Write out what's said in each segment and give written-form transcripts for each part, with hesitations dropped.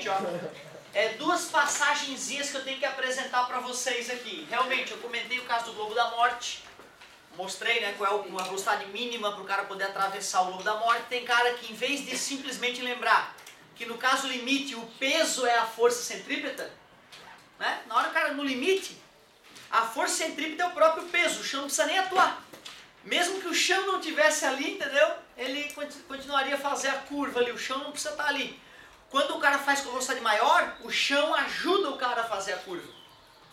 seguinte, ó. Duas passagenzinhas que eu tenho que apresentar para vocês aqui. Realmente, eu comentei o caso do globo da morte. Mostrei, né, qual é a velocidade mínima para o cara poder atravessar o globo da morte. Tem cara que, em vez de simplesmente lembrar que no caso limite o peso é a força centrípeta, né? Na hora que o cara no limite, a força centrípeta é o próprio peso, o chão não precisa nem atuar. Mesmo que o chão não tivesse ali, entendeu? Ele continuaria a fazer a curva ali, o chão não precisa estar ali. Quando o cara faz com velocidade maior, o chão ajuda o cara a fazer a curva.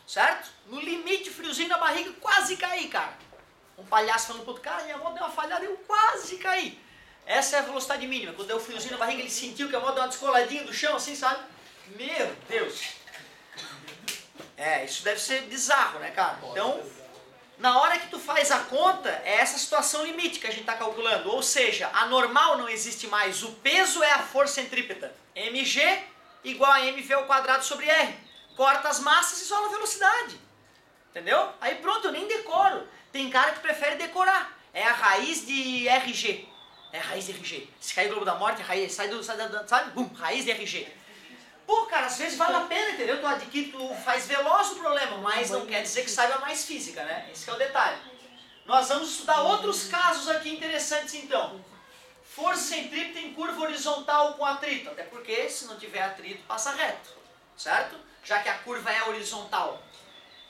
Certo? No limite, friozinho na barriga, quase caí, cara. Um palhaço falando pro outro, cara, minha moto deu uma falhada, eu quase caí. Essa é a velocidade mínima. Quando deu um friozinho na barriga, ele sentiu que a moto deu uma descoladinha do chão, assim, sabe? Meu Deus. Isso deve ser bizarro, né, cara? Então, na hora que tu faz a conta, é essa situação limite que a gente está calculando. Ou seja, a normal não existe mais. O peso é a força centrípeta. mg igual a mv ao quadrado sobre r. Corta as massas e isola a velocidade. Entendeu? Aí pronto, eu nem decoro. Tem cara que prefere decorar. É a raiz de RG. É a raiz de RG. Se cair o globo da morte, a raiz sai da, sabe? Bum, raiz de RG. Pô, cara, às vezes vale a pena, entendeu? Tu adquire, tu faz veloz o problema, mas não quer dizer que saiba mais física, né? Esse que é o detalhe. Nós vamos estudar outros casos aqui interessantes, então. Força centrípeta em curva horizontal com atrito. Até porque, se não tiver atrito, passa reto. Certo? Já que a curva é horizontal.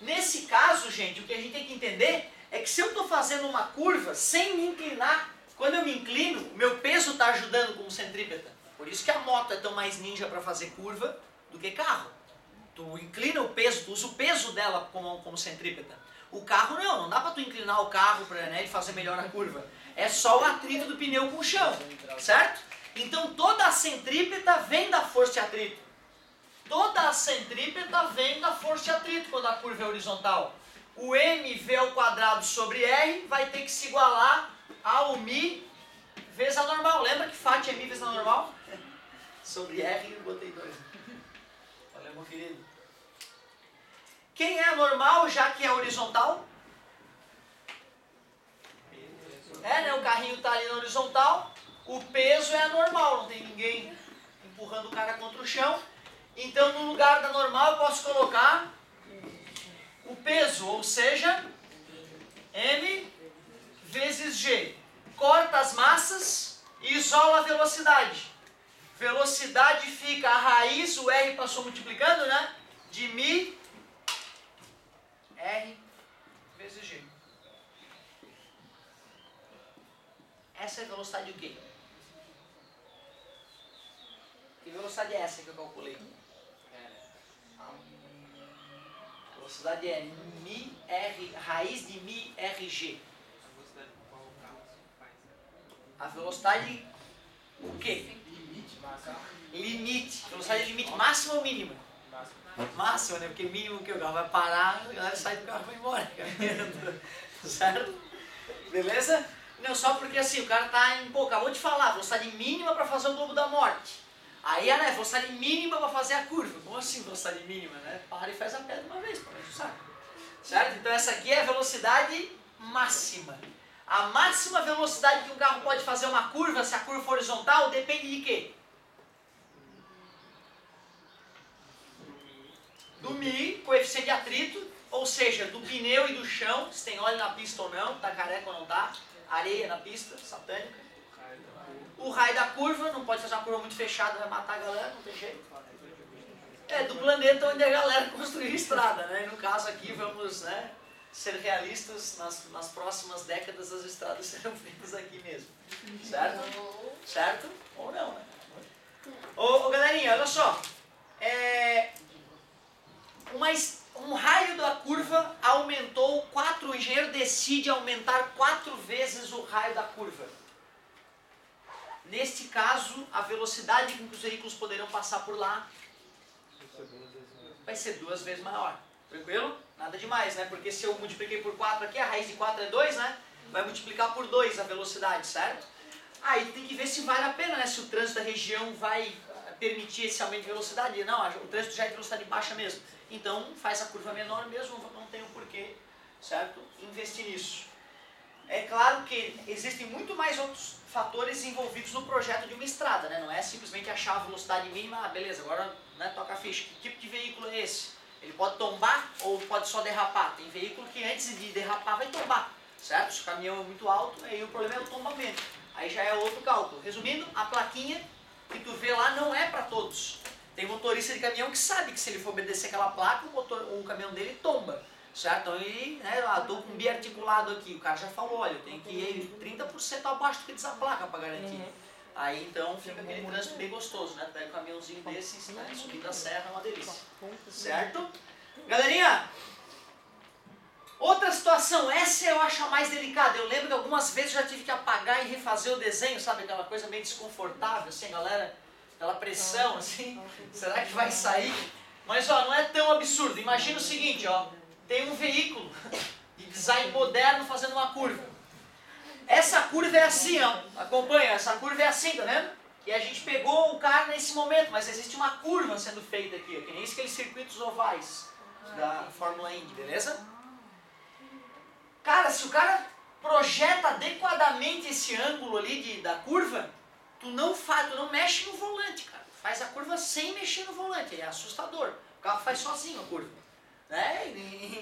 Nesse caso, gente, o que a gente tem que entender é que se eu estou fazendo uma curva sem me inclinar, quando eu me inclino, o meu peso está ajudando como centrípeta. Por isso que a moto é tão mais ninja para fazer curva do que carro. Tu inclina o peso, tu usa o peso dela como centrípeta. O carro não dá para tu inclinar o carro para ele fazer melhor a curva. É só o atrito do pneu com o chão, certo? Então toda a centrípeta vem da força de atrito. Toda a centrípeta vem da força de atrito quando a curva é horizontal. O mv ao quadrado sobre r vai ter que se igualar ao mi vezes a normal. Lembra que Φ é mi vezes a normal? Sobre r eu botei 2. Valeu, meu querido. Quem é a normal, já que é horizontal? Né? O carrinho está ali na horizontal. O peso é a normal, não tem ninguém empurrando o cara contra o chão. Então, no lugar da normal, eu posso colocar o peso, ou seja, m vezes g. Corta as massas e isola a velocidade. Velocidade fica a raiz, o r passou multiplicando, né? De mi r vezes g. Essa é a velocidade do quê? Que velocidade é essa que eu calculei? A velocidade é mi r, raiz de mi rg. A velocidade, o quê? Limite. Velocidade limite, máxima ou mínima? Máxima, né? Porque mínimo que o carro vai parar, a galera sai do carro e vai embora. Certo? Beleza? Não, só porque assim, o cara tá em... Pô, acabou de falar, velocidade mínima para fazer o globo da morte. Aí, né, velocidade mínima para fazer a curva. Como assim velocidade mínima, né? Para e faz a pedra uma vez, para não saco. Certo? Então essa aqui é a velocidade máxima. A máxima velocidade que um carro pode fazer uma curva, se a curva for horizontal, depende de quê? Do mi, coeficiente de atrito, ou seja, do pneu e do chão, se tem óleo na pista ou não, tá careca ou não tá, areia na pista, satânica. O raio da curva, não pode fazer uma curva muito fechada, vai matar a galera, não tem jeito. É do planeta onde a galera construiu estrada, né? E no caso aqui vamos, né, ser realistas, nas próximas décadas as estradas serão feitas aqui mesmo. Certo? Certo? Ou não, né? Ô galerinha, olha só. Um raio da curva aumentou 4, o engenheiro decide aumentar 4 vezes o raio da curva. Neste caso, a velocidade com que os veículos poderão passar por lá vai ser 2 vezes maior. Tranquilo? Nada demais, né? Porque se eu multipliquei por 4 aqui, a raiz de 4 é 2, né? Vai multiplicar por 2 a velocidade, certo? Aí tem que ver se vale a pena, né? Se o trânsito da região vai permitir esse aumento de velocidade. Não, o trânsito já é de velocidade baixa mesmo. Então faz a curva menor mesmo, não tem o porquê, certo? Investir nisso. é claro que existem muito mais outros fatores envolvidos no projeto de uma estrada, né? Não é simplesmente achar a velocidade mínima, beleza, agora, né, toca a ficha. Que tipo de veículo é esse? Ele pode tombar ou pode só derrapar? Tem veículo que antes de derrapar vai tombar, certo? Se o caminhão é muito alto, aí o problema é o tombamento. Aí já é outro cálculo. Resumindo, a plaquinha que tu vê lá não é para todos. Tem motorista de caminhão que sabe que se ele for obedecer aquela placa, o caminhão dele tomba. Certo? Então ele, né, estou com um biarticulado aqui, o cara já falou, olha, eu tenho que ir 30% abaixo do que diz a placa para garantir. Aí então fica aquele trânsito bem gostoso, né? Pega um caminhãozinho desse, né, subindo a serra, é uma delícia. Certo? Galerinha, outra situação, essa eu acho a mais delicada. Eu lembro que algumas vezes eu já tive que apagar e refazer o desenho, sabe? Aquela coisa meio desconfortável, assim, galera, aquela pressão, assim, será que vai sair? Mas ó, não é tão absurdo. Imagina o seguinte, ó. Tem um veículo de design moderno fazendo uma curva. Essa curva é assim, ó. Acompanha, essa curva é assim, tá vendo? E a gente pegou o cara nesse momento, mas existe uma curva sendo feita aqui, ó, que nem aqueles circuitos ovais da Fórmula Indy, beleza? Cara, se o cara projeta adequadamente esse ângulo ali da curva, tu não mexe no volante, cara. Faz a curva sem mexer no volante, é assustador. O carro faz sozinho a curva. Né?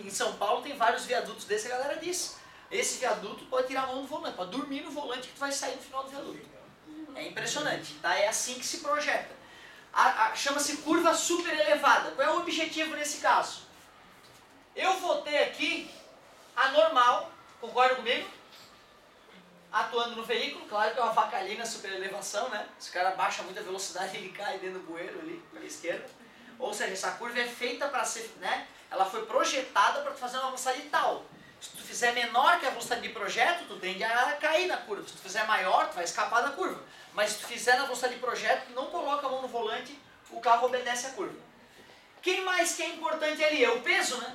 Em São Paulo tem vários viadutos desse, a galera diz. Esse viaduto pode tirar a mão do volante, pode dormir no volante que tu vai sair no final do viaduto. É impressionante, tá? É assim que se projeta. Chama-se curva super elevada. Qual é o objetivo nesse caso? Eu vou ter aqui a normal, concorda comigo? Atuando no veículo, claro que eu avacalhei na super elevação, né? Se o cara baixa muita velocidade, ele cai dentro do bueiro ali, para a esquerda. Ou seja, essa curva é feita para ser, né? Ela foi projetada para tu fazer uma velocidade tal. Se tu fizer menor que a velocidade de projeto, tu tende a cair na curva. Se tu fizer maior, tu vai escapar da curva. Mas se tu fizer na velocidade de projeto, não coloca a mão no volante, o carro obedece a curva. Quem mais que é importante ali? É o peso, né?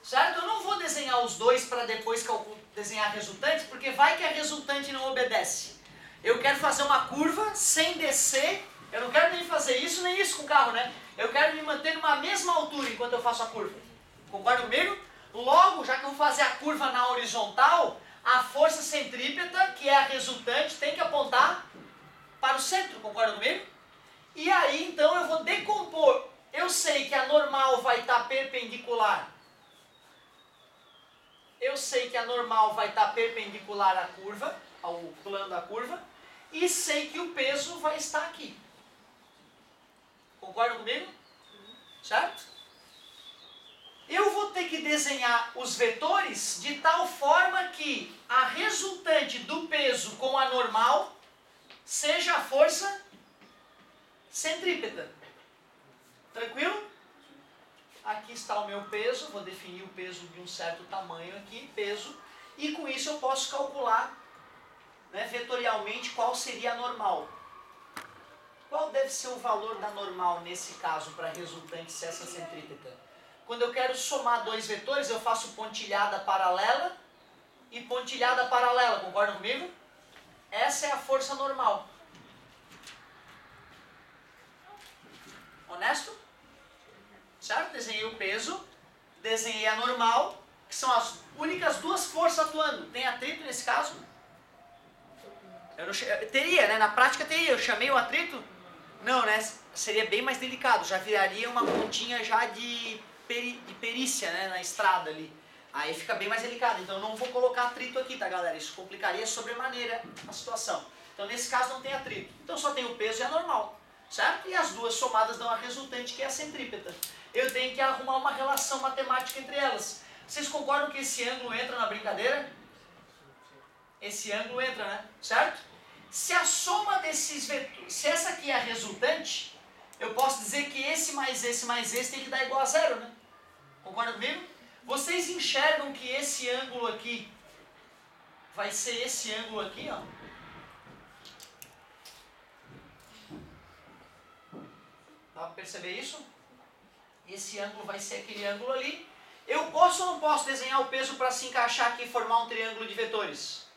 Certo? Eu não vou desenhar os dois para depois desenhar a resultante, porque vai que a resultante não obedece. Eu quero fazer uma curva sem descer. Eu não quero nem fazer isso, nem isso com o carro, né? Eu quero me manter numa mesma altura enquanto eu faço a curva. Concorda comigo? Logo, já que eu vou fazer a curva na horizontal, a força centrípeta, que é a resultante, tem que apontar para o centro. Concorda comigo? E aí, então, eu vou decompor. Eu sei que a normal vai estar perpendicular. Eu sei que a normal vai estar perpendicular à curva, ao plano da curva, e sei que o peso vai estar aqui. Concorda comigo? Certo? Eu vou ter que desenhar os vetores de tal forma que a resultante do peso com a normal seja a força centrípeta. Tranquilo? Aqui está o meu peso, vou definir o peso de um certo tamanho aqui, peso, e com isso eu posso calcular, né, vetorialmente qual seria a normal. Qual deve ser o valor da normal nesse caso para a resultante se essa centrípeta? Quando eu quero somar dois vetores, eu faço pontilhada paralela e pontilhada paralela, concorda comigo? Essa é a força normal. Honesto? Certo? Desenhei o peso, desenhei a normal, que são as únicas duas forças atuando. Tem atrito nesse caso? Teria, né? Na prática teria. Eu chamei o atrito? Não, né? Seria bem mais delicado. Já viraria uma pontinha já de perícia, né? Na estrada ali. Aí fica bem mais delicado. Então eu não vou colocar atrito aqui, tá, galera? Isso complicaria sobremaneira a situação. Então nesse caso não tem atrito. Então só tem o peso e a normal. Certo? E as duas somadas dão a resultante, que é a centrípeta. Eu tenho que arrumar uma relação matemática entre elas. Vocês concordam que esse ângulo entra na brincadeira? Esse ângulo entra, né? Certo? Se a soma desses vetores, se essa aqui é a resultante, eu posso dizer que esse mais esse tem que dar igual a zero, né? Concorda comigo? Vocês enxergam que esse ângulo aqui vai ser esse ângulo aqui, ó. Dá para perceber isso? Esse ângulo vai ser aquele ângulo ali. Eu posso ou não posso desenhar o peso para se encaixar aqui e formar um triângulo de vetores?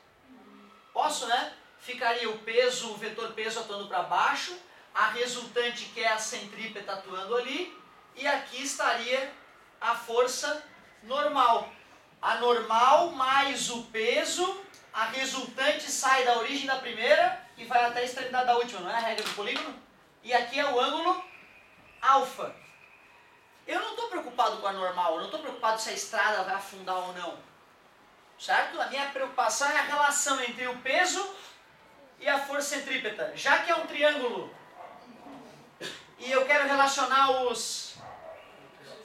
Posso, né? Ficaria o peso, o vetor peso atuando para baixo, a resultante, que é a centrípeta, atuando ali, e aqui estaria a força normal. A normal mais o peso a resultante sai da origem da primeira e vai até a extremidade da última, não é a regra do polígono? E aqui é o ângulo alfa. Eu não estou preocupado com a normal, eu não estou preocupado se a estrada vai afundar ou não. Certo? A minha preocupação é a relação entre o peso e a força centrípeta. Já que é um triângulo e eu quero relacionar os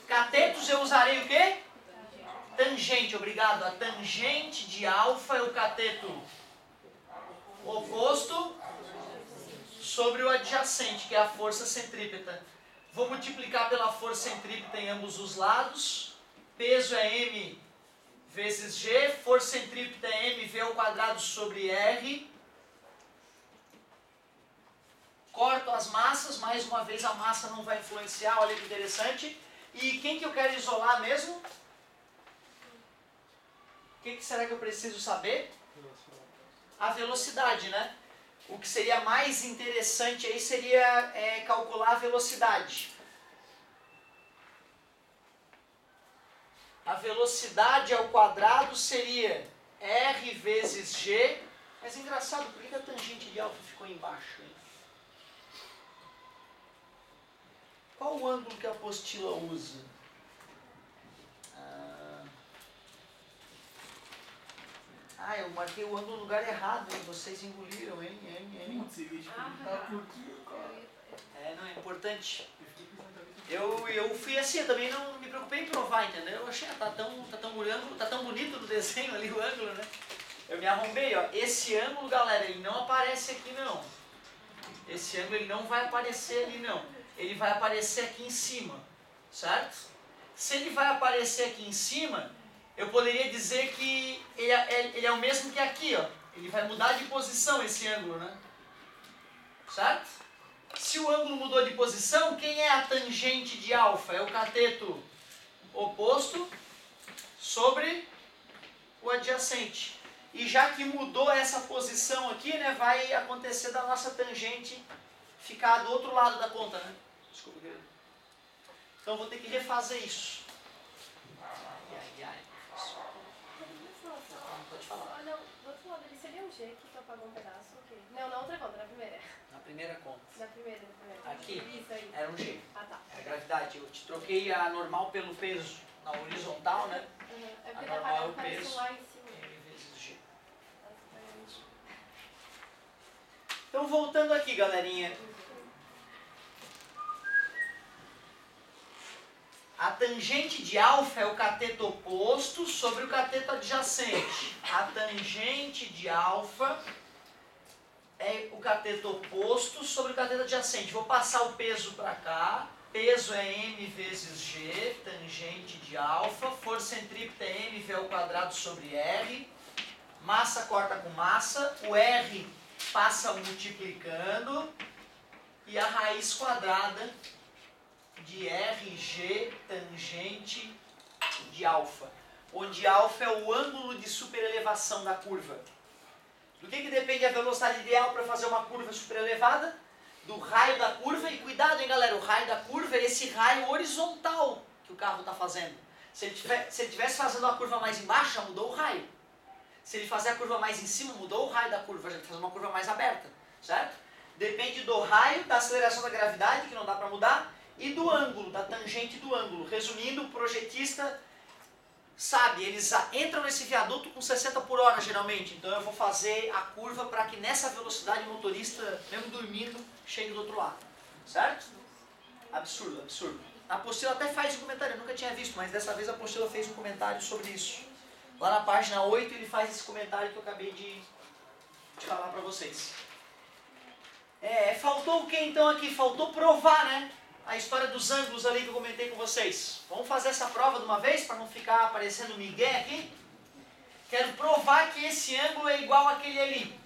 catetos, eu usarei o quê? Tangente, obrigado. A tangente de alfa é o cateto oposto sobre o adjacente, que é a força centrípeta. Vou multiplicar pela força centrípeta em ambos os lados. Peso é m vezes g, força centrípeta é mv ao quadrado sobre r. Corto as massas, mais uma vez a massa não vai influenciar, olha que interessante. E quem que eu quero isolar mesmo? O que será que eu preciso saber? A velocidade, né? O que seria mais interessante aí seria calcular a velocidade. A velocidade ao quadrado seria r vezes g. Mas é engraçado, por que a tangente de alfa ficou embaixo? Hein? Qual o ângulo que a apostila usa? Eu marquei o ângulo no lugar errado, hein? Vocês engoliram, hein? Não, é importante. Eu fui assim, eu também não me preocupei em provar, entendeu? Eu achei, tá tão bonito no desenho ali o ângulo, né? Eu me arrombei, ó. Esse ângulo, galera, ele não aparece aqui não. Esse ângulo ele não vai aparecer ali não. Ele vai aparecer aqui em cima, certo? Se ele vai aparecer aqui em cima, eu poderia dizer que ele é o mesmo que aqui, ó. Ele vai mudar de posição esse ângulo, né? Certo? Se o ângulo mudou de posição, quem é a tangente de alfa? É o cateto oposto sobre o adjacente. E já que mudou essa posição aqui, né, vai acontecer da nossa tangente ficar do outro lado da conta, né? Desculpa, querido. Então eu vou ter que refazer isso. Pode falar. Não, do outro lado ele seria um G que tu apagou um pedaço, ok? Não, na outra conta, na primeira. Na primeira conta. Na primeira. Aqui Isso aí. era um G. Ah, tá. É a gravidade. Eu te troquei a normal pelo peso na horizontal, né? É porque A tá normal é o apagando, parece peso. lá em cima. M vezes G. Então voltando aqui, galerinha. A tangente de alfa é o cateto oposto sobre o cateto adjacente. A tangente de alfa é o cateto oposto sobre o cateto adjacente. Vou passar o peso para cá. Peso é m vezes g, tangente de alfa. Força centrípeta é mv ao quadrado sobre r. Massa corta com massa. O r passa multiplicando. E a raiz quadrada de RG tangente de alfa, onde alfa é o ângulo de superelevação da curva. Do que depende a velocidade ideal para fazer uma curva superelevada? Do raio da curva, e cuidado, hein, galera, o raio da curva é esse raio horizontal que o carro está fazendo. Se ele estivesse fazendo a curva mais embaixo, já mudou o raio. Se ele fazer a curva mais em cima, mudou o raio da curva, já está fazendo uma curva mais aberta, certo? Depende do raio, da aceleração da gravidade, que não dá para mudar, e do ângulo, da tangente do ângulo. Resumindo, o projetista sabe, eles entram nesse viaduto com 60 por hora geralmente, então eu vou fazer a curva para que nessa velocidade o motorista, mesmo dormindo, chegue do outro lado, certo? Absurdo, absurdo. A apostila até faz um comentário, eu nunca tinha visto, mas dessa vez a apostila fez um comentário sobre isso. Lá na página 8 ele faz esse comentário que eu acabei de falar para vocês. Faltou o que então aqui? Faltou provar, né? A história dos ângulos ali que eu comentei com vocês. Vamos fazer essa prova de uma vez, para não ficar aparecendo migué aqui? Quero provar que esse ângulo é igual àquele ali.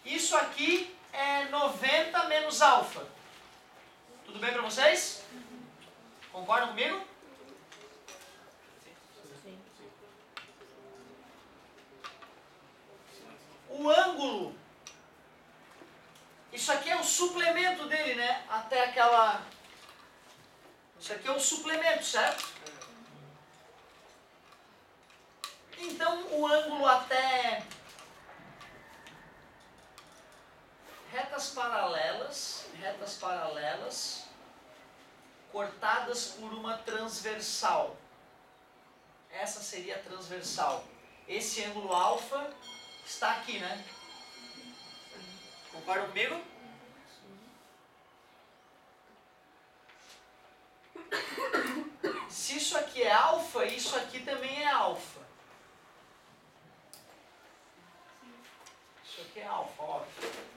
Isso aqui é 90 menos alfa. Tudo bem para vocês? Concordam comigo? O ângulo, isso aqui é o suplemento dele, né? Até aquela... Isso aqui é o suplemento, certo? ângulo até retas paralelas, cortadas por uma transversal. Essa seria a transversal. Esse ângulo alfa está aqui, né? Concorda comigo? Se isso aqui é alfa, isso aqui também é alfa. Isso aqui é alfa, óbvio.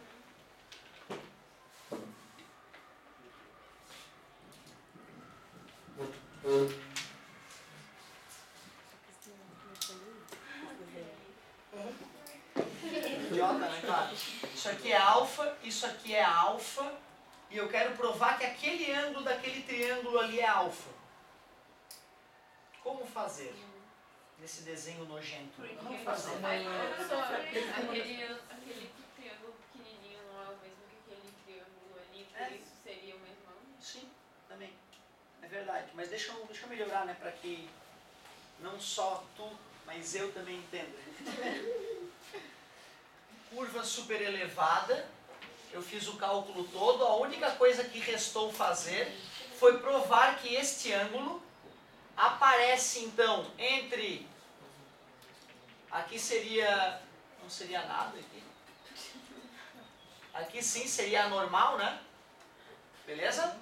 Idiota, né, claro? Isso aqui é alfa, isso aqui é alfa, e eu quero provar que aquele ângulo daquele triângulo ali é alfa. Como fazer? Nesse desenho nojento. Como fazer? Aquele triângulo pequenininho não é o mesmo que aquele triângulo ali, por isso seria o mesmo ângulo? Sim, também. É verdade. Mas deixa eu melhorar, né? Para que não só tu, mas eu também entenda. Curva super elevada. Eu fiz o cálculo todo. A única coisa que restou fazer foi provar que este ângulo aparece, então, entre... Aqui seria... Não seria nada aqui. Aqui sim seria a normal, né? Beleza?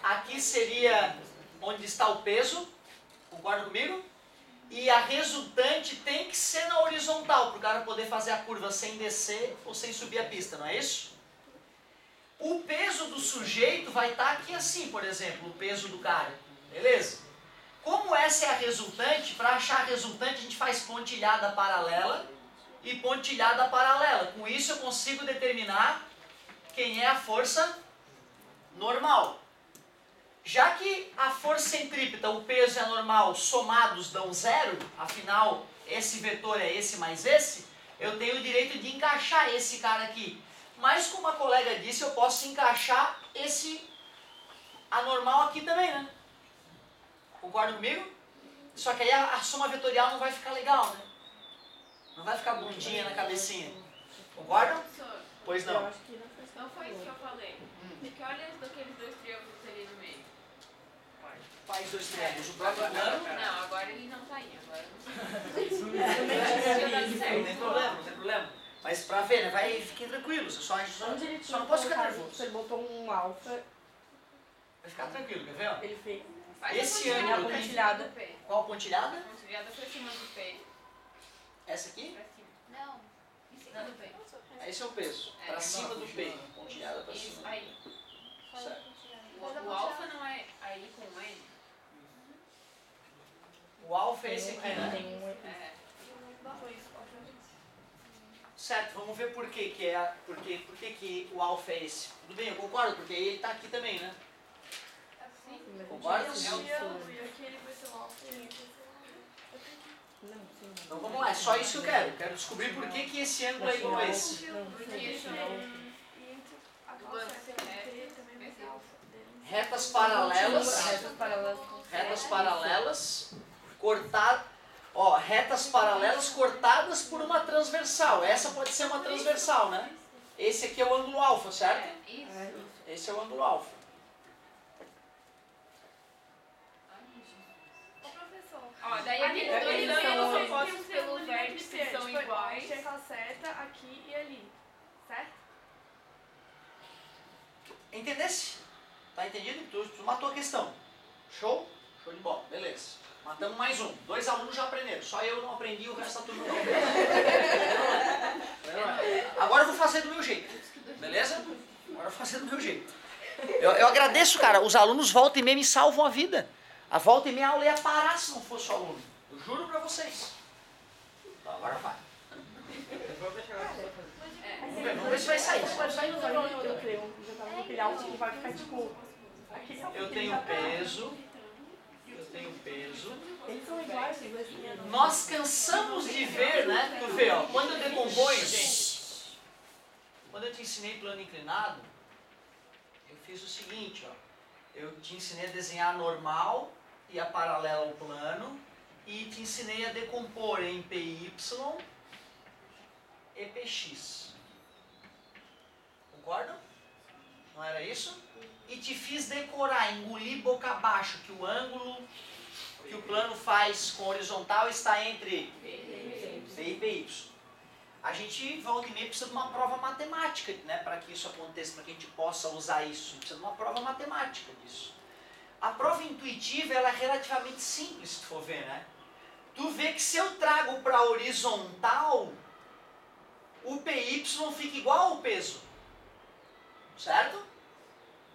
Aqui seria onde está o peso. Concorda comigo? E a resultante tem que ser na horizontal, para o cara poder fazer a curva sem descer ou sem subir a pista, não é isso? O peso do sujeito vai estar aqui assim, por exemplo, o peso do cara. Beleza? Como essa é a resultante, para achar a resultante a gente faz pontilhada paralela e pontilhada paralela. Com isso eu consigo determinar quem é a força normal. Já que a força centrípeta, o peso e a normal somados dão zero, afinal esse vetor é esse mais esse, eu tenho o direito de encaixar esse cara aqui. Mas como a colega disse, eu posso encaixar a normal aqui também, né? Concorda comigo? Só que aí a soma vetorial não vai ficar legal, né? Não vai ficar bundinha na cabecinha. Concordam? Professor, Pois não. não foi isso que eu falei. Porque olha daqueles dois triângulos ali no meio. Faz dois triângulos. O próprio plano... Não, agora ele não tá aí. Agora Não tem problema, não tem problema. Mas pra ver, né? Fiquem tranquilos. Só não posso ficar nervoso. Ele botou um alfa, Vai ficar tranquilo, quer ver? Ó? ele fez. Esse a ângulo pontilhada pontilhada. do P. Qual pontilhada? A pontilhada pra cima do P. Essa aqui? Pra cima. Não, em cima do P. Esse é o peso. Pra cima do P. Pontilhada pra Isso, cima. aí. Certo. O alfa não é aí com N? O alfa é esse aqui, né? Tem um É. Certo, vamos ver por que que é, por que o alfa é esse. Tudo bem, eu concordo, porque ele está aqui também, né? Concorda? Então vamos lá, é só isso que eu quero. Quero descobrir por que esse ângulo é igual a esse. Retas paralelas, retas paralelas cortadas por uma transversal. Essa pode ser uma transversal, né? Esse aqui é o ângulo alfa, certo? Isso. Esse é o ângulo alfa. Ó, daí aqueles dois ângulos são postos pelo vértice que são iguais. Tinha aquela seta aqui e ali, certo? Entendesse? Tá entendido? Tu matou a questão. Show? Show de bola. Beleza. Matamos mais um. 2 alunos já aprenderam. Só eu não aprendi, o resto da turma não aprendeu. Agora eu vou fazer do meu jeito. Beleza? Agora eu vou fazer do meu jeito. Eu agradeço, cara. Os alunos volta e meia me salvam a vida. A volta e meia a aula ia parar se não fosse o aluno. Eu juro pra vocês. Então, agora vai. Vamos ver se vai sair. Se não sair, não vai. Eu creio, já tava no pilhar, que vai ficar tipo. Eu tenho peso. Eu tenho peso. Eles são iguais, os dois triângulos. Nós cansamos de ver, né? Tu vê, ó, quando eu decomponho, gente, quando eu te ensinei plano inclinado, eu fiz o seguinte, ó. Eu te ensinei a desenhar a normal e a paralela ao plano e te ensinei a decompor em PY e PX. Concordam? Não era isso? E te fiz decorar, engolir boca abaixo, que o ângulo que o plano faz com horizontal está entre P e PY. A gente, volta e meia, precisa de uma prova matemática, né, para que isso aconteça, para que a gente possa usar isso. Precisa de uma prova matemática disso. A prova intuitiva ela é relativamente simples, se tu for ver, né? Tu vê que se eu trago para horizontal, o PY fica igual ao peso. Certo?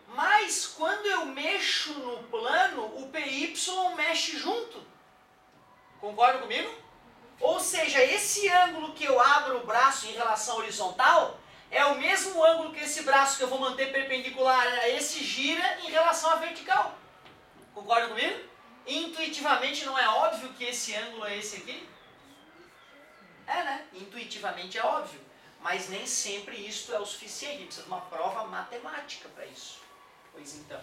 Mas quando eu mexo no plano, o PY mexe junto. Concorda comigo? Ou seja, esse ângulo que eu abro o braço em relação à horizontal é o mesmo ângulo que esse braço que eu vou manter perpendicular a esse gira em relação à vertical. Concorda comigo? Intuitivamente não é óbvio que esse ângulo é esse aqui? É, né? Intuitivamente é óbvio. Mas nem sempre isto é o suficiente. Precisa de uma prova matemática para isso. Pois então.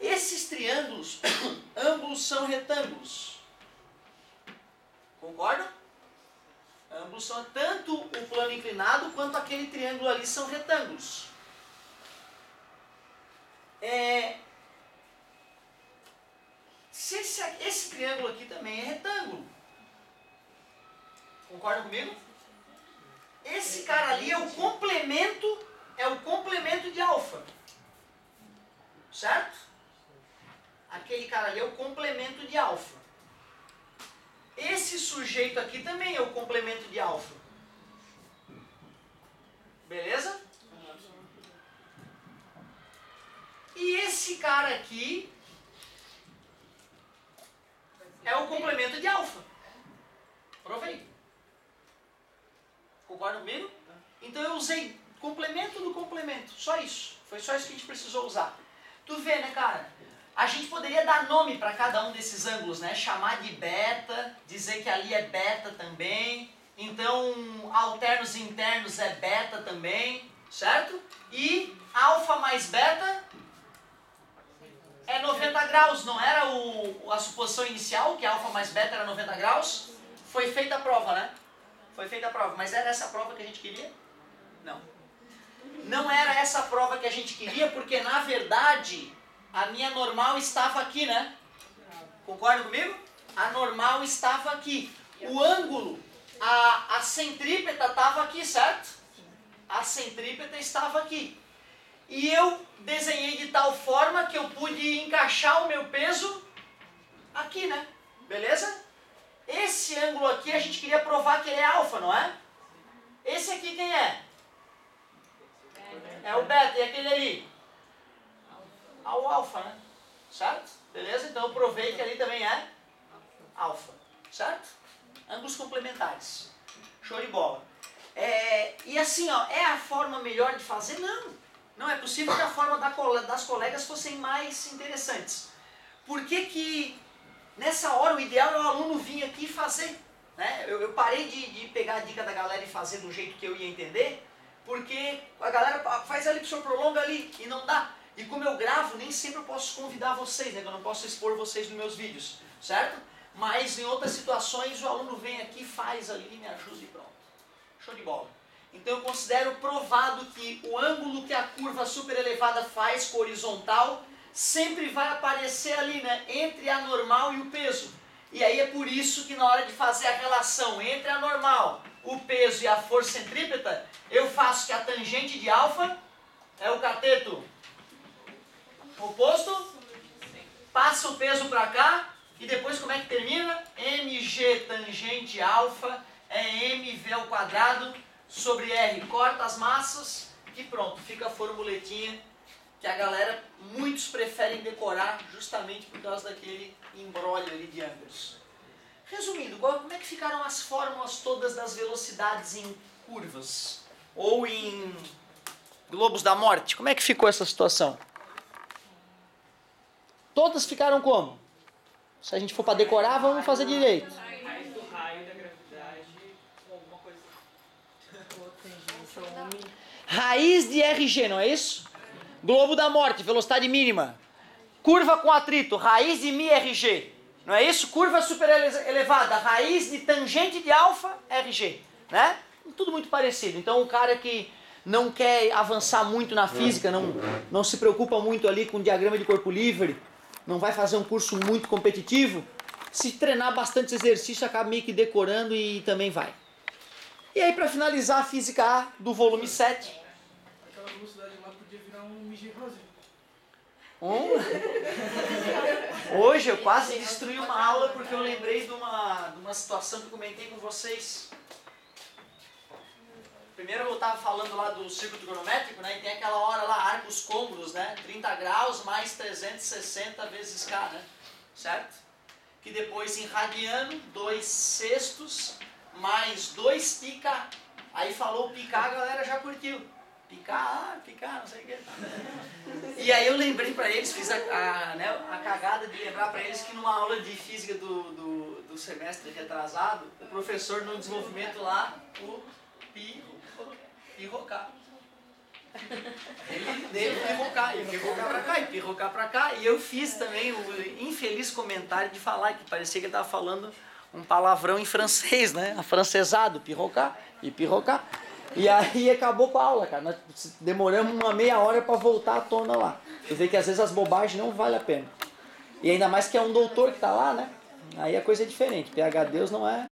Esses triângulos, ambos são retângulos. Concorda? Ambos são, tanto o plano inclinado quanto aquele triângulo ali são retângulos. Esse triângulo aqui também é retângulo. Concorda comigo? Esse cara ali é o complemento de alfa. Certo? Aquele cara ali é o complemento de alfa. Esse sujeito aqui também é o complemento de alfa. Beleza? E esse cara aqui é o complemento de alfa. Provei. Concorda comigo? Então eu usei complemento do complemento. Só isso. Foi só isso que a gente precisou usar. Tu vê, né, cara? A gente poderia dar nome para cada um desses ângulos, né? Chamar de beta, dizer que ali é beta também. Então, alternos e internos é beta também, certo? E alfa mais beta é 90 graus. Não era a suposição inicial, que alfa mais beta era 90 graus? Foi feita a prova, né? Foi feita a prova. Mas era essa a prova que a gente queria? Não. Não era essa a prova que a gente queria, porque na verdade a minha normal estava aqui, né? Concorda comigo? A normal estava aqui. O ângulo, a centrípeta estava aqui, certo? A centrípeta estava aqui. E eu desenhei de tal forma que eu pude encaixar o meu peso aqui, né? Beleza? Esse ângulo aqui a gente queria provar que ele é alfa, não é? Esse aqui quem é? É o beta. E aquele ali? O alfa, né? Certo? Beleza? Então eu provei que ali também é alfa. Certo? Ângulos complementares. Show de bola. E assim, ó, é a forma melhor de fazer? Não. Não é possível que a forma das colegas fossem mais interessantes. Por que nessa hora o ideal é o aluno vir aqui e fazer? Né? Eu parei de pegar a dica da galera e fazer do jeito que eu ia entender, porque a galera faz ali, professor, prolonga ali, e não dá. E como eu gravo, nem sempre eu posso convidar vocês, né? Eu não posso expor vocês nos meus vídeos, certo? Mas em outras situações o aluno vem aqui, faz ali, me ajuda e pronto. Show de bola. Então eu considero provado que o ângulo que a curva super elevada faz com o horizontal sempre vai aparecer ali, né? Entre a normal e o peso. E aí é por isso que na hora de fazer a relação entre a normal, o peso e a força centrípeta, eu faço que a tangente de alfa é o cateto oposto, passa o peso para cá, e depois como é que termina? mg tangente alfa é mv ao quadrado sobre r. Corta as massas e pronto, fica a formuletinha que a galera, muitos preferem decorar justamente por causa daquele imbróglio ali de ângulos. Resumindo, como é que ficaram as fórmulas todas das velocidades em curvas? Ou em globos da morte? Como é que ficou essa situação? Todas ficaram como? Se a gente for para decorar, vamos fazer direito. Raiz do raio da gravidade com alguma coisa. Raiz de RG, não é isso? Globo da morte, velocidade mínima. Curva com atrito, raiz de μRG. Não é isso? Curva super elevada, raiz de tangente de alfa, RG, né? Tudo muito parecido. Então o cara que não quer avançar muito na física, não se preocupa muito ali com diagrama de corpo livre, não vai fazer um curso muito competitivo, se treinar bastante exercício, acaba meio que decorando e também vai. E aí para finalizar a física A do volume 7. Aquela velocidade lá podia virar um MG Rose. Hoje eu quase destruí uma aula porque eu lembrei de uma situação que eu comentei com vocês. Primeiro eu estava falando lá do círculo trigonométrico, né? E tem aquela hora lá, arcos côncavos, né? 30 graus mais 360 vezes K, né? Certo? Que depois em radiano, 2/6 mais 2πk. Aí falou πk, a galera já curtiu. Picar, não sei o que. E aí eu lembrei pra eles, fiz a cagada de lembrar pra eles que numa aula de física do semestre retrasado, o professor no desenvolvimento lá, o pirrocar. Ele dele pirrocar, e pirrocar pra cá, e pirrocar pra cá. E eu fiz também o infeliz comentário de falar que parecia que ele estava falando um palavrão em francês, né? Afrancesado, pirrocar e pirrocar. E aí acabou com a aula, cara. Nós demoramos uma meia hora para voltar à tona lá. Você vê que às vezes as bobagens não valem a pena. E ainda mais que é um doutor que tá lá, né? Aí a coisa é diferente. PhDs não é...